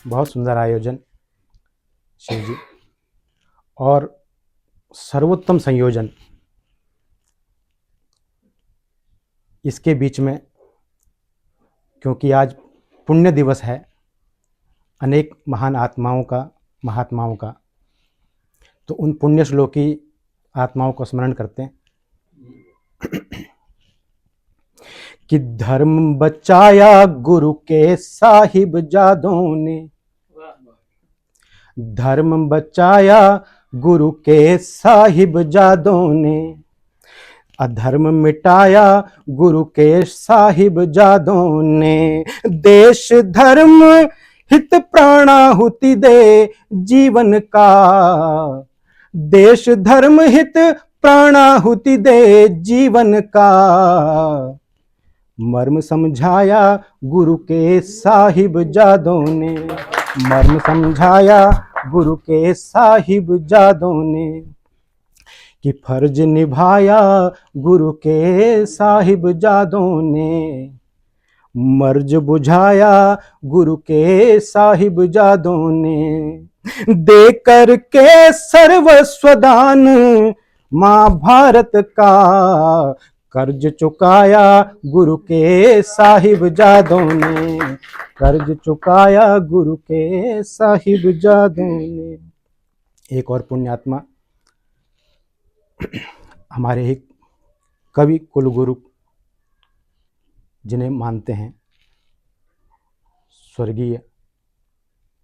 बहुत सुंदर आयोजन शिव जी, और सर्वोत्तम संयोजन। इसके बीच में, क्योंकि आज पुण्य दिवस है अनेक महान आत्माओं का, महात्माओं का, तो उन पुण्य श्लोकी आत्माओं को स्मरण करते हैं कि धर्म बचाया गुरु के साहिब जादों ने, धर्म बचाया गुरु के साहिब जादों ने, अधर्म मिटाया गुरु के साहिब जादों ने, देश धर्म हित प्राणाहुति दे जीवन का, देश धर्म हित प्राणाहुति दे जीवन का, मर्म समझाया गुरु के साहिब जादों ने, मर्म समझाया गुरु के साहिब जादों ने, कि फर्ज निभाया गुरु के साहिब जादों ने, मर्ज बुझाया गुरु के साहिब जादों ने, दे कर के सर्वस्व दान मां भारत का, कर्ज चुकाया गुरु के साहिब जादों ने, कर्ज चुकाया गुरु के साहिब जादों ने। एक और पुण्यात्मा हमारे ही कवि कुलगुरु जिन्हें मानते हैं, स्वर्गीय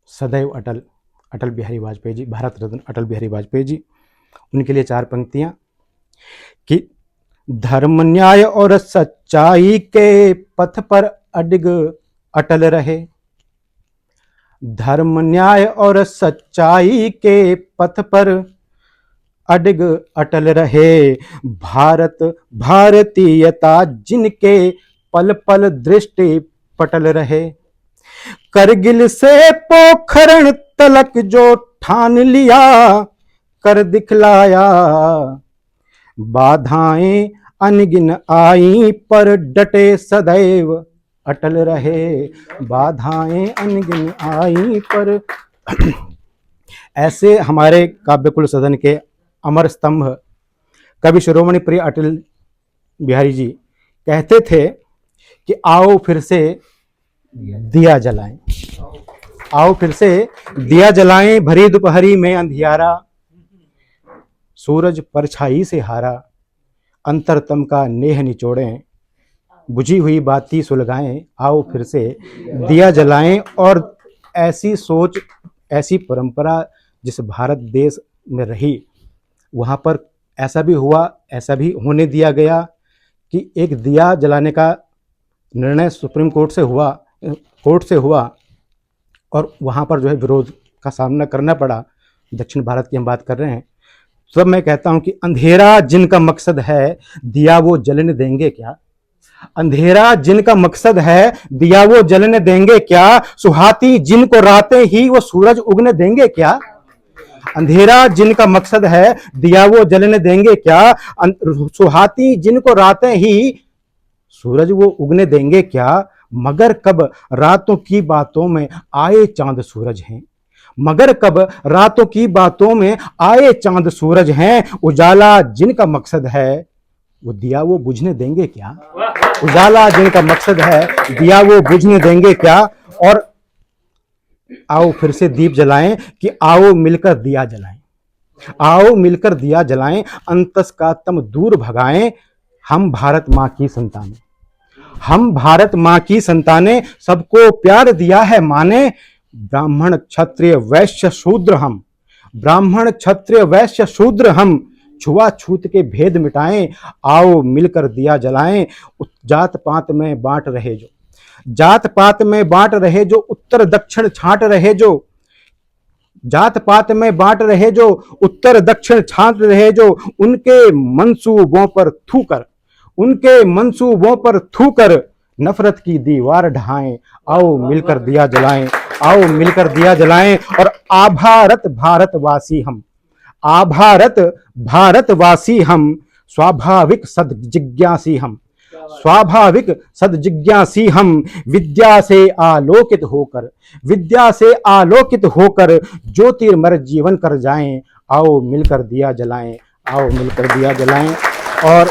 सदैव अटल अटल बिहारी वाजपेयी जी, भारत रत्न अटल बिहारी वाजपेयी जी, उनके लिए 4 पंक्तियां कि धर्म न्याय और सच्चाई के पथ पर अडिग अटल रहे, धर्म न्याय और सच्चाई के पथ पर अडिग अटल रहे, भारत भारतीयता जिनके पल पल दृष्टि पटल रहे, करगिल से पोखरण तलक जो ठान लिया कर दिखलाया, बाधाएं अनगिन आई पर डटे सदैव अटल रहे, बाधाएं अनगिन आई पर। ऐसे हमारे काव्यकुल सदन के अमर स्तंभ कवि शिरोमणि प्रिय अटल बिहारी जी कहते थे कि आओ फिर से दिया जलाएं, आओ फिर से दिया जलाएं, भरी दोपहरी में अंधियारा, सूरज परछाई से हारा, अंतरतम का नेह निचोड़ें, बुझी हुई बाती सुलगाएं, आओ फिर से दिया जलाएं। और ऐसी सोच, ऐसी परंपरा जिस भारत देश में रही, वहाँ पर ऐसा भी हुआ, ऐसा भी होने दिया गया कि एक दिया जलाने का निर्णय सुप्रीम कोर्ट से हुआ और वहाँ पर जो है विरोध का सामना करना पड़ा। दक्षिण भारत की हम बात कर रहे हैं। तब मैं कहता हूँ कि अंधेरा जिनका मकसद है दिया वो जलने देंगे क्या, अंधेरा जिनका मकसद है दिया वो जलने देंगे क्या, सुहाती जिनको रातें ही वो सूरज उगने देंगे क्या, अंधेरा जिनका मकसद है दिया वो जलने देंगे क्या, सुहाती जिनको रातें ही सूरज वो उगने देंगे क्या, मगर कब रातों की बातों में आए चांद सूरज हैं, मगर कब रातों की बातों में आए चांद सूरज हैं, उजाला जिनका मकसद है वो दिया वो बुझने देंगे क्या, उजाला जिनका मकसद है दिया वो बुझने देंगे क्या। और आओ फिर से दीप जलाएं कि आओ मिलकर दिया जलाएं, आओ मिलकर दिया जलाएं, अंतस का तम दूर भगाएं, हम भारत माँ की संतानें, हम भारत माँ की संतानें, सबको प्यार दिया है माने, ब्राह्मण क्षत्रिय वैश्य शूद्र हम, ब्राह्मण क्षत्रिय वैश्य शूद्र हम, छुआछूत के भेद मिटाएं, आओ मिलकर दिया जलाएं, जात पात में बांट रहे जो, जात पात में बांट रहे जो, उत्तर दक्षिण छांट रहे जो, जात पात में बांट रहे जो, उत्तर दक्षिण छांट रहे जो, उनके मंसूबों पर थूकर, उनके मंसूबों पर थूकर नफरत की दीवार ढाएं, आओ मिलकर दिया जलाएं, आओ मिलकर दिया जलाएं। और आभारत भारतवासी हम, आभारत भारतवासी हम, स्वाभाविक सद जिज्ञासी हम, स्वाभाविक सद्जिज्ञासी हम विद्या से आलोकित होकर, विद्या से आलोकित होकर ज्योतिर्मय जीवन कर जाएं। आओ मिलकर दिया जलाएं, आओ मिलकर दिया जलाएं। और